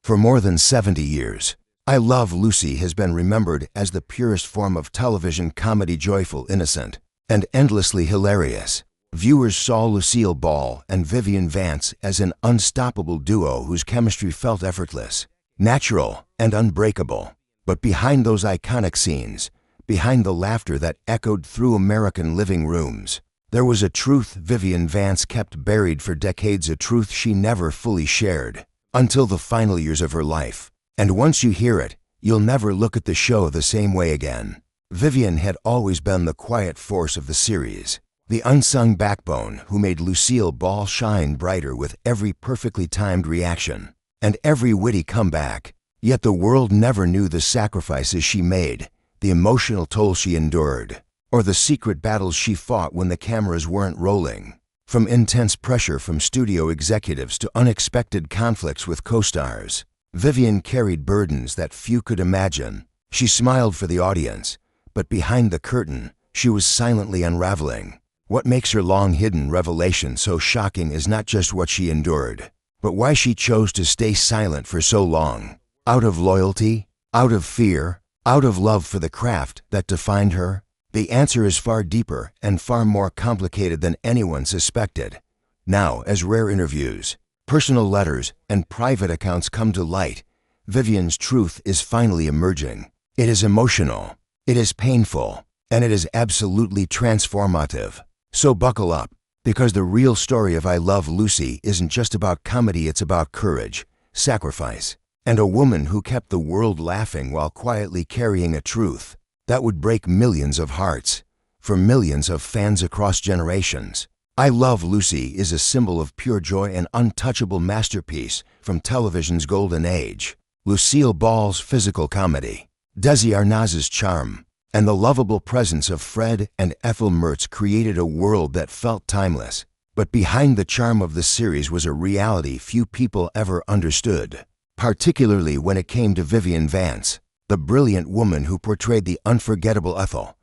For more than 70 years, I Love Lucy has been remembered as the purest form of television comedy, joyful, innocent, and endlessly hilarious. Viewers saw Lucille Ball and Vivian Vance as an unstoppable duo whose chemistry felt effortless, natural, and unbreakable. But behind those iconic scenes, behind the laughter that echoed through American living rooms, there was a truth Vivian Vance kept buried for decades, a truth she never fully shared until the final years of her life. And once you hear it, you'll never look at the show the same way again. Vivian had always been the quiet force of the series, the unsung backbone who made Lucille Ball shine brighter with every perfectly timed reaction and every witty comeback. Yet the world never knew the sacrifices she made, the emotional toll she endured, or the secret battles she fought when the cameras weren't rolling. From intense pressure from studio executives to unexpected conflicts with co-stars, Vivian carried burdens that few could imagine. She smiled for the audience, but behind the curtain, she was silently unraveling. What makes her long-hidden revelation so shocking is not just what she endured, but why she chose to stay silent for so long. Out of loyalty, out of fear, out of love for the craft that defined her? The answer is far deeper and far more complicated than anyone suspected. Now, as rare interviews, personal letters, and private accounts come to light, Vivian's truth is finally emerging. It is emotional, it is painful, and it is absolutely transformative. So buckle up, because the real story of I Love Lucy isn't just about comedy, it's about courage, sacrifice, and a woman who kept the world laughing while quietly carrying a truth that would break millions of hearts for millions of fans across generations. I Love Lucy is a symbol of pure joy and untouchable masterpiece from television's golden age. Lucille Ball's physical comedy, Desi Arnaz's charm, and the lovable presence of Fred and Ethel Mertz created a world that felt timeless. But behind the charm of the series was a reality few people ever understood, particularly when it came to Vivian Vance, the brilliant woman who portrayed the unforgettable Ethel.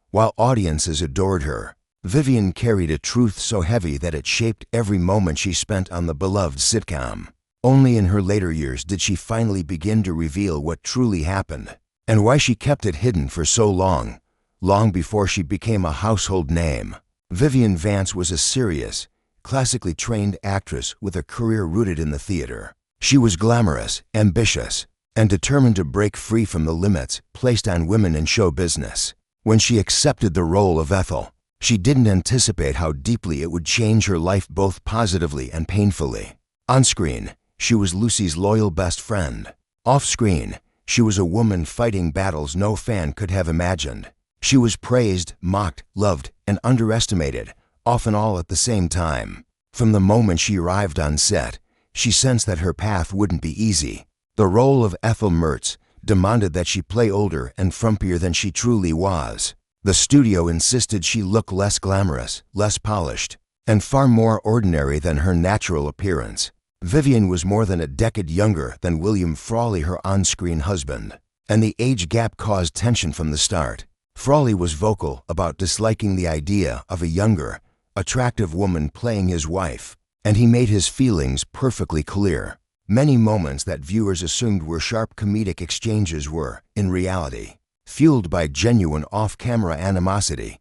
While audiences adored her, Vivian carried a truth so heavy that it shaped every moment she spent on the beloved sitcom. Only in her later years did she finally begin to reveal what truly happened, and why she kept it hidden for so long, long before she became a household name. Vivian Vance was a serious, classically trained actress with a career rooted in the theater. She was glamorous, ambitious, and determined to break free from the limits placed on women in show business. When she accepted the role of Ethel, she didn't anticipate how deeply it would change her life, both positively and painfully. On screen, she was Lucy's loyal best friend. Off-screen, she was a woman fighting battles no fan could have imagined. She was praised, mocked, loved, and underestimated, often all at the same time. From the moment she arrived on set, she sensed that her path wouldn't be easy. The role of Ethel Mertz demanded that she play older and frumpier than she truly was. The studio insisted she look less glamorous, less polished, and far more ordinary than her natural appearance. Vivian was more than a decade younger than William Frawley, her on-screen husband, and the age gap caused tension from the start. Frawley was vocal about disliking the idea of a younger, attractive woman playing his wife, and he made his feelings perfectly clear. Many moments that viewers assumed were sharp comedic exchanges were, in reality, fueled by genuine off-camera animosity.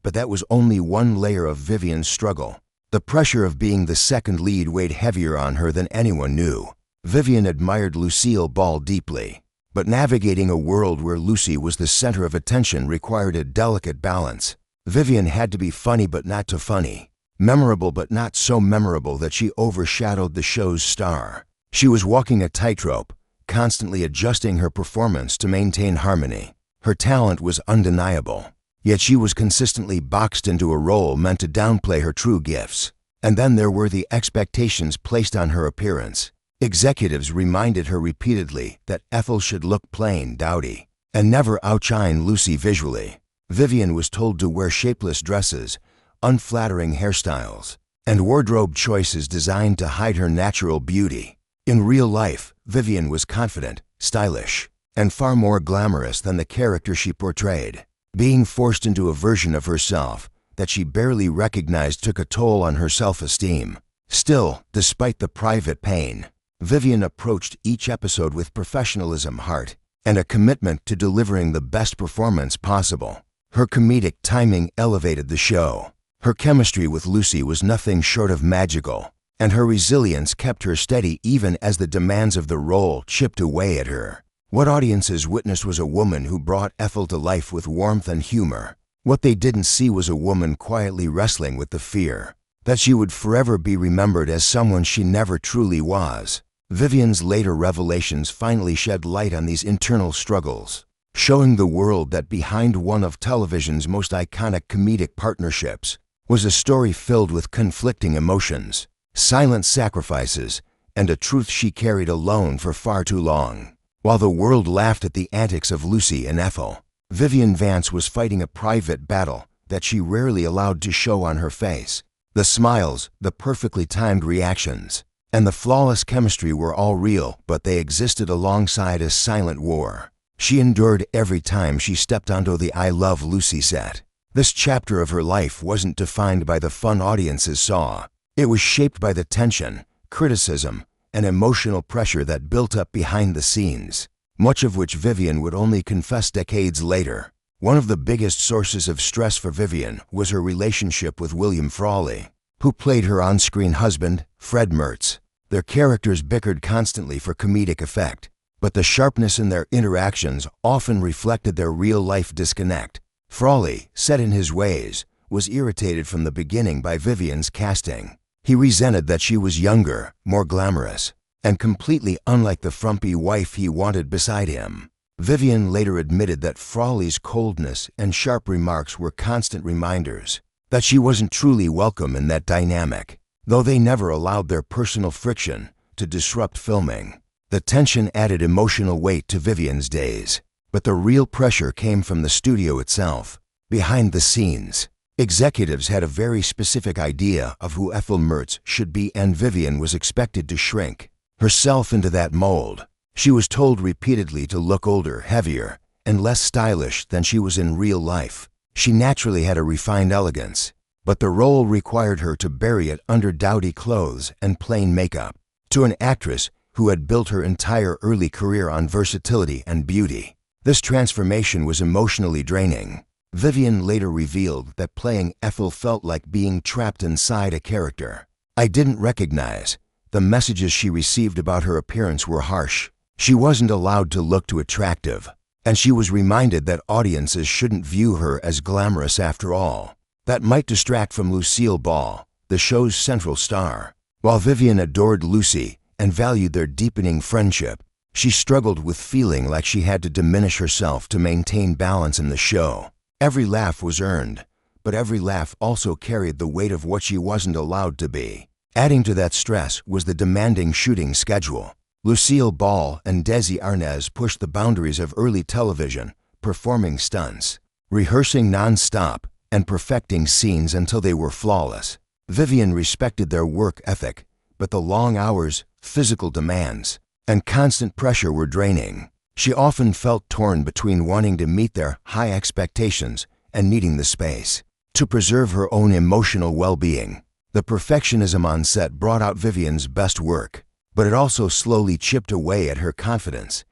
But that was only one layer of Vivian's struggle. The pressure of being the second lead weighed heavier on her than anyone knew. Vivian admired Lucille Ball deeply, but navigating a world where Lucy was the center of attention required a delicate balance. Vivian had to be funny but not too funny, memorable but not so memorable that she overshadowed the show's star. She was walking a tightrope, constantly adjusting her performance to maintain harmony. Her talent was undeniable, yet she was consistently boxed into a role meant to downplay her true gifts. And then there were the expectations placed on her appearance. Executives reminded her repeatedly that Ethel should look plain, dowdy, and never outshine Lucy visually. Vivian was told to wear shapeless dresses, unflattering hairstyles, and wardrobe choices designed to hide her natural beauty. In real life, Vivian was confident, stylish, and far more glamorous than the character she portrayed. Being forced into a version of herself that she barely recognized took a toll on her self-esteem. Still, despite the private pain, Vivian approached each episode with professionalism, heart, and a commitment to delivering the best performance possible. Her comedic timing elevated the show. Her chemistry with Lucy was nothing short of magical, and her resilience kept her steady even as the demands of the role chipped away at her. What audiences witnessed was a woman who brought Ethel to life with warmth and humor. What they didn't see was a woman quietly wrestling with the fear that she would forever be remembered as someone she never truly was. Vivian's later revelations finally shed light on these internal struggles, showing the world that behind one of television's most iconic comedic partnerships was a story filled with conflicting emotions, silent sacrifices, and a truth she carried alone for far too long. While the world laughed at the antics of Lucy and Ethel, Vivian Vance was fighting a private battle that she rarely allowed to show on her face. The smiles, the perfectly timed reactions, and the flawless chemistry were all real, but they existed alongside a silent war she endured every time she stepped onto the I Love Lucy set. This chapter of her life wasn't defined by the fun audiences saw. It was shaped by the tension, criticism, and emotional pressure that built up behind the scenes, much of which Vivian would only confess decades later. One of the biggest sources of stress for Vivian was her relationship with William Frawley, who played her on-screen husband, Fred Mertz. Their characters bickered constantly for comedic effect, but the sharpness in their interactions often reflected their real-life disconnect. Frawley, set in his ways, was irritated from the beginning by Vivian's casting. He resented that she was younger, more glamorous, and completely unlike the frumpy wife he wanted beside him. Vivian later admitted that Frawley's coldness and sharp remarks were constant reminders that she wasn't truly welcome in that dynamic, though they never allowed their personal friction to disrupt filming. The tension added emotional weight to Vivian's days, but the real pressure came from the studio itself. Behind the scenes, executives had a very specific idea of who Ethel Mertz should be, and Vivian was expected to shrink herself into that mold. She was told repeatedly to look older, heavier, and less stylish than she was in real life. She naturally had a refined elegance, but the role required her to bury it under dowdy clothes and plain makeup. To an actress who had built her entire early career on versatility and beauty, this transformation was emotionally draining. Vivian later revealed that playing Ethel felt like being trapped inside a character I didn't recognize. The messages she received about her appearance were harsh. She wasn't allowed to look too attractive, and she was reminded that audiences shouldn't view her as glamorous after all. That might distract from Lucille Ball, the show's central star. While Vivian adored Lucy and valued their deepening friendship, she struggled with feeling like she had to diminish herself to maintain balance in the show. Every laugh was earned, but every laugh also carried the weight of what she wasn't allowed to be. Adding to that stress was the demanding shooting schedule. Lucille Ball and Desi Arnaz pushed the boundaries of early television, performing stunts, rehearsing non-stop, and perfecting scenes until they were flawless. Vivian respected their work ethic, but the long hours, physical demands, and constant pressure were draining. She often felt torn between wanting to meet their high expectations and needing the space to preserve her own emotional well-being. The perfectionism on set brought out Vivian's best work, but it also slowly chipped away at her confidence.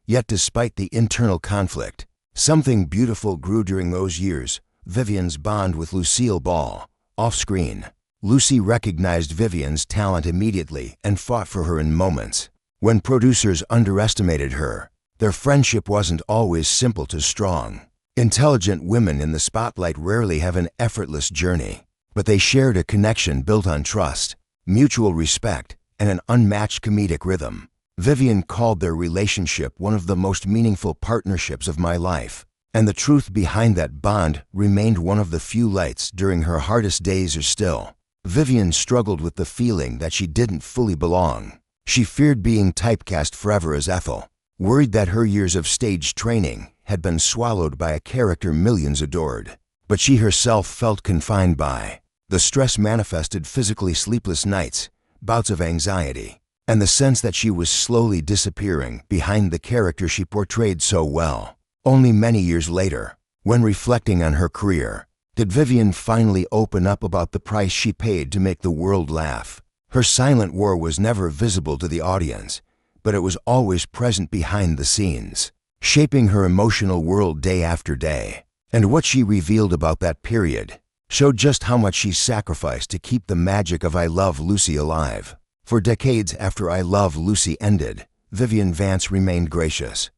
Yet despite the internal conflict, something beautiful grew during those years. Vivian's bond with Lucille Ball, off-screen. Lucy recognized Vivian's talent immediately and fought for her in moments when producers underestimated her. Their friendship wasn't always simple to strong. Intelligent women in the spotlight rarely have an effortless journey, but they shared a connection built on trust, mutual respect, and an unmatched comedic rhythm. Vivian called their relationship one of the most meaningful partnerships of my life, and the truth behind that bond remained one of the few lights during her hardest days. Still, Vivian struggled with the feeling that she didn't fully belong. She feared being typecast forever as Ethel, worried that her years of stage training had been swallowed by a character millions adored. But she herself felt confined by the stress manifested physically: sleepless nights, bouts of anxiety, and the sense that she was slowly disappearing behind the character she portrayed so well. Only many years later, when reflecting on her career, did Vivian finally open up about the price she paid to make the world laugh. Her silent war was never visible to the audience, but it was always present behind the scenes, shaping her emotional world day after day. And what she revealed about that period showed just how much she sacrificed to keep the magic of I Love Lucy alive. For decades after I Love Lucy ended, Vivian Vance remained gracious.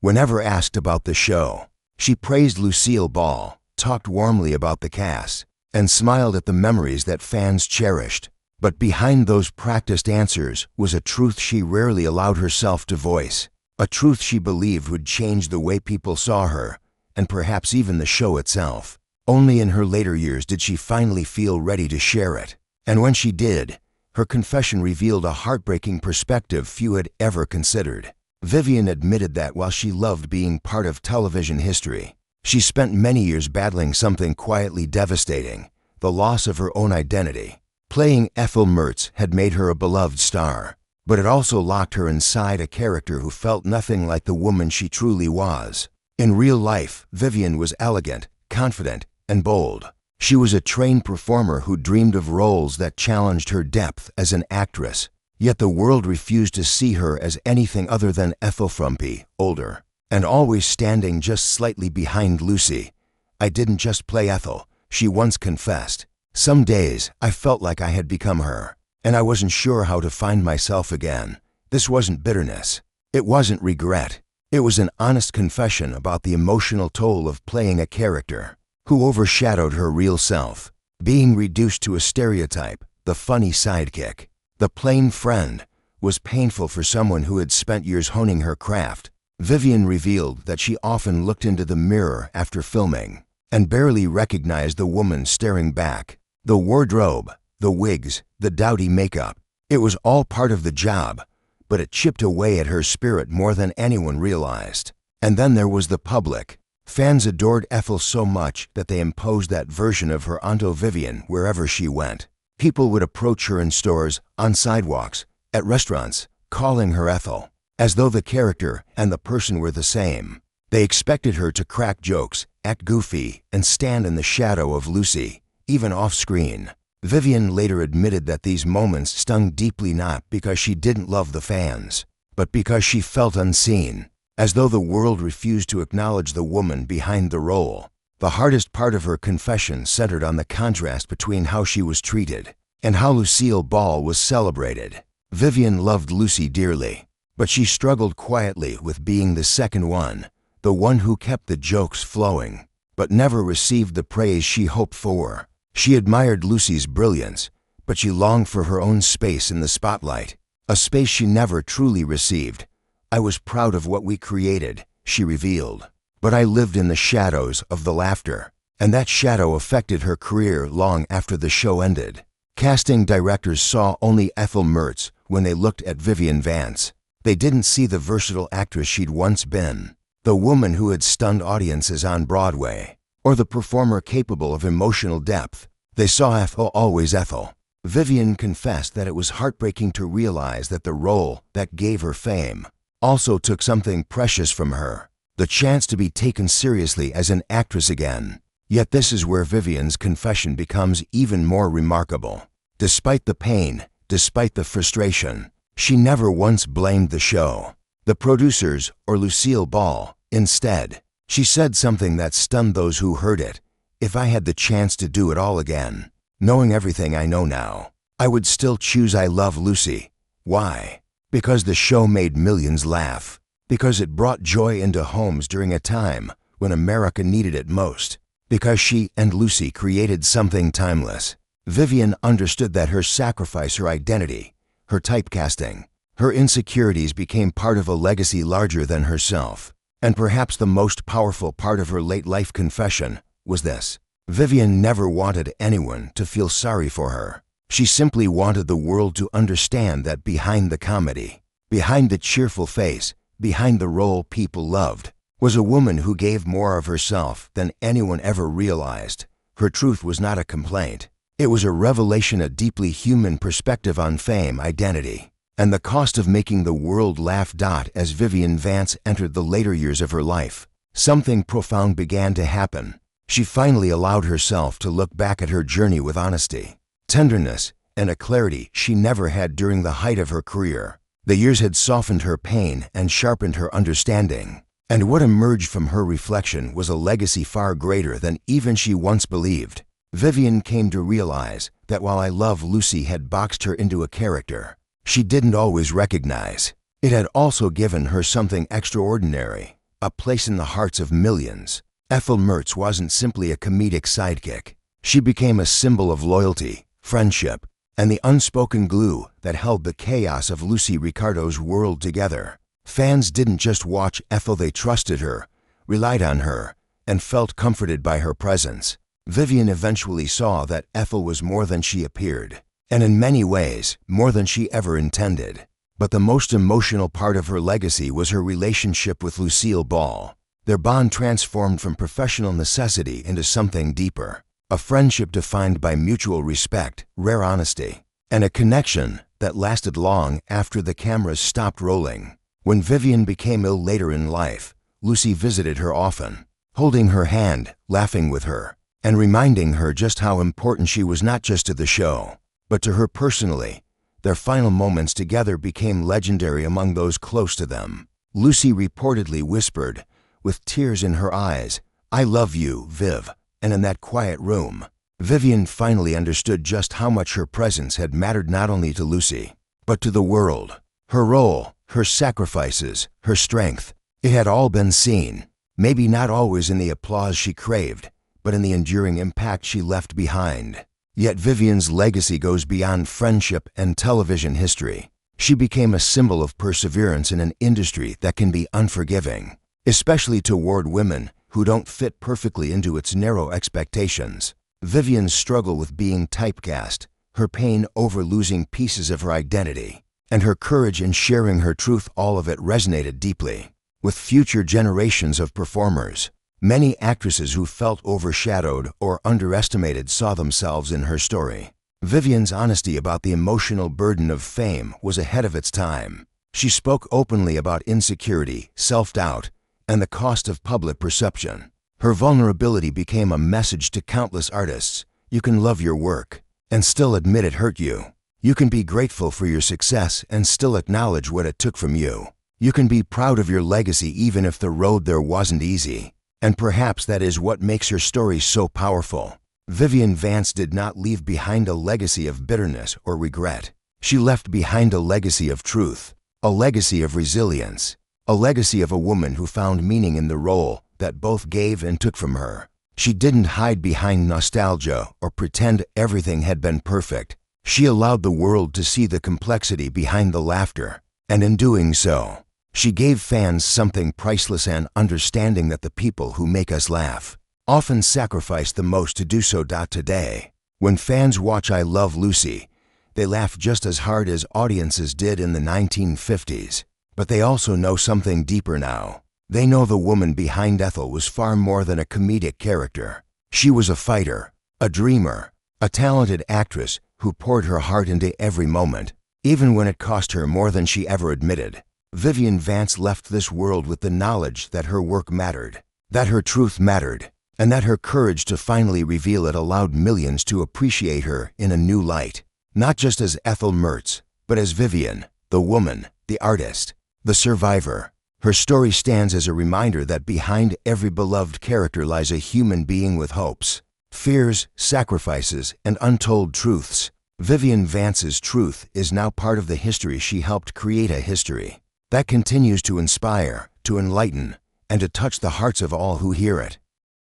Whenever asked about the show, she praised Lucille Ball, talked warmly about the cast, and smiled at the memories that fans cherished. But behind those practiced answers was a truth she rarely allowed herself to voice, a truth she believed would change the way people saw her, and perhaps even the show itself. Only in her later years did she finally feel ready to share it. And when she did, her confession revealed a heartbreaking perspective few had ever considered. Vivian admitted that while she loved being part of television history, she spent many years battling something quietly devastating, the loss of her own identity. Playing Ethel Mertz had made her a beloved star, but it also locked her inside a character who felt nothing like the woman she truly was. In real life, Vivian was elegant, confident, and bold. She was a trained performer who dreamed of roles that challenged her depth as an actress, yet the world refused to see her as anything other than Ethel Frumpy, older, and always standing just slightly behind Lucy. "I didn't just play Ethel," she once confessed. "Some days I felt like I had become her, and I wasn't sure how to find myself again." This wasn't bitterness. It wasn't regret. It was an honest confession about the emotional toll of playing a character who overshadowed her real self. Being reduced to a stereotype, the funny sidekick, the plain friend, was painful for someone who had spent years honing her craft. Vivian revealed that she often looked into the mirror after filming and barely recognized the woman staring back. The wardrobe, the wigs, the dowdy makeup, it was all part of the job, but it chipped away at her spirit more than anyone realized. And then there was the public. Fans adored Ethel so much that they imposed that version of her onto Vivian wherever she went. People would approach her in stores, on sidewalks, at restaurants, calling her Ethel, as though the character and the person were the same. They expected her to crack jokes, act goofy, and stand in the shadow of Lucy, even off-screen. Vivian later admitted that these moments stung deeply not because she didn't love the fans, but because she felt unseen, as though the world refused to acknowledge the woman behind the role. The hardest part of her confession centered on the contrast between how she was treated and how Lucille Ball was celebrated. Vivian loved Lucy dearly, but she struggled quietly with being the second one, the one who kept the jokes flowing, but never received the praise she hoped for. She admired Lucy's brilliance, but she longed for her own space in the spotlight, a space she never truly received. "I was proud of what we created," she revealed, "but I lived in the shadows of the laughter," and that shadow affected her career long after the show ended. Casting directors saw only Ethel Mertz when they looked at Vivian Vance. They didn't see the versatile actress she'd once been, the woman who had stunned audiences on Broadway, or the performer capable of emotional depth. They saw Ethel always Ethel. Vivian confessed that it was heartbreaking to realize that the role that gave her fame also took something precious from her, the chance to be taken seriously as an actress again. Yet this is where Vivian's confession becomes even more remarkable. Despite the pain, despite the frustration, she never once blamed the show, the producers, or Lucille Ball. Instead, she said something that stunned those who heard it. "If I had the chance to do it all again, knowing everything I know now, I would still choose I Love Lucy." Why? Because the show made millions laugh. Because it brought joy into homes during a time when America needed it most. Because she and Lucy created something timeless. Vivian understood that her sacrifice, her identity, her typecasting, her insecurities became part of a legacy larger than herself. And perhaps the most powerful part of her late life confession was this: Vivian never wanted anyone to feel sorry for her. She simply wanted the world to understand that behind the comedy, behind the cheerful face, behind the role people loved, was a woman who gave more of herself than anyone ever realized. Her truth was not a complaint. It was a revelation, a deeply human perspective on fame, identity, and the cost of making the world laugh. As Vivian Vance entered the later years of her life, something profound began to happen. She finally allowed herself to look back at her journey with honesty, tenderness, and a clarity she never had during the height of her career. The years had softened her pain and sharpened her understanding, and what emerged from her reflection was a legacy far greater than even she once believed. Vivian came to realize that while I Love Lucy had boxed her into a character she didn't always recognize, it had also given her something extraordinary, a place in the hearts of millions. Ethel Mertz wasn't simply a comedic sidekick. She became a symbol of loyalty, friendship, and the unspoken glue that held the chaos of Lucy Ricardo's world together. Fans didn't just watch Ethel, they trusted her, relied on her, and felt comforted by her presence. Vivian eventually saw that Ethel was more than she appeared, and in many ways, more than she ever intended. But the most emotional part of her legacy was her relationship with Lucille Ball. Their bond transformed from professional necessity into something deeper, a friendship defined by mutual respect, rare honesty, and a connection that lasted long after the cameras stopped rolling. When Vivian became ill later in life, Lucy visited her often, holding her hand, laughing with her, and reminding her just how important she was not just to the show, but to her personally. Their final moments together became legendary among those close to them. Lucy reportedly whispered, with tears in her eyes, "I love you, Viv," and in that quiet room, Vivian finally understood just how much her presence had mattered not only to Lucy, but to the world. Her role, her sacrifices, her strength, it had all been seen, maybe not always in the applause she craved, but in the enduring impact she left behind. Yet Vivian's legacy goes beyond friendship and television history. She became a symbol of perseverance in an industry that can be unforgiving, especially toward women who don't fit perfectly into its narrow expectations. Vivian's struggle with being typecast, her pain over losing pieces of her identity, and her courage in sharing her truth, all of it resonated deeply with future generations of performers. Many actresses who felt overshadowed or underestimated saw themselves in her story. Vivian's honesty about the emotional burden of fame was ahead of its time. She spoke openly about insecurity, self-doubt, and the cost of public perception. Her vulnerability became a message to countless artists. You can love your work and still admit it hurt you. You can be grateful for your success and still acknowledge what it took from you. You can be proud of your legacy even if the road there wasn't easy. And perhaps that is what makes her story so powerful. Vivian Vance did not leave behind a legacy of bitterness or regret. She left behind a legacy of truth, a legacy of resilience, a legacy of a woman who found meaning in the role that both gave and took from her. She didn't hide behind nostalgia or pretend everything had been perfect. She allowed the world to see the complexity behind the laughter, and in doing so, she gave fans something priceless, an understanding that the people who make us laugh often sacrifice the most to do so. Today, when fans watch I Love Lucy, they laugh just as hard as audiences did in the 1950s. But they also know something deeper now. They know the woman behind Ethel was far more than a comedic character. She was a fighter, a dreamer, a talented actress who poured her heart into every moment, even when it cost her more than she ever admitted. Vivian Vance left this world with the knowledge that her work mattered, that her truth mattered, and that her courage to finally reveal it allowed millions to appreciate her in a new light. Not just as Ethel Mertz, but as Vivian, the woman, the artist, the survivor. Her story stands as a reminder that behind every beloved character lies a human being with hopes, fears, sacrifices, and untold truths. Vivian Vance's truth is now part of the history she helped create, a history that continues to inspire, to enlighten, and to touch the hearts of all who hear it.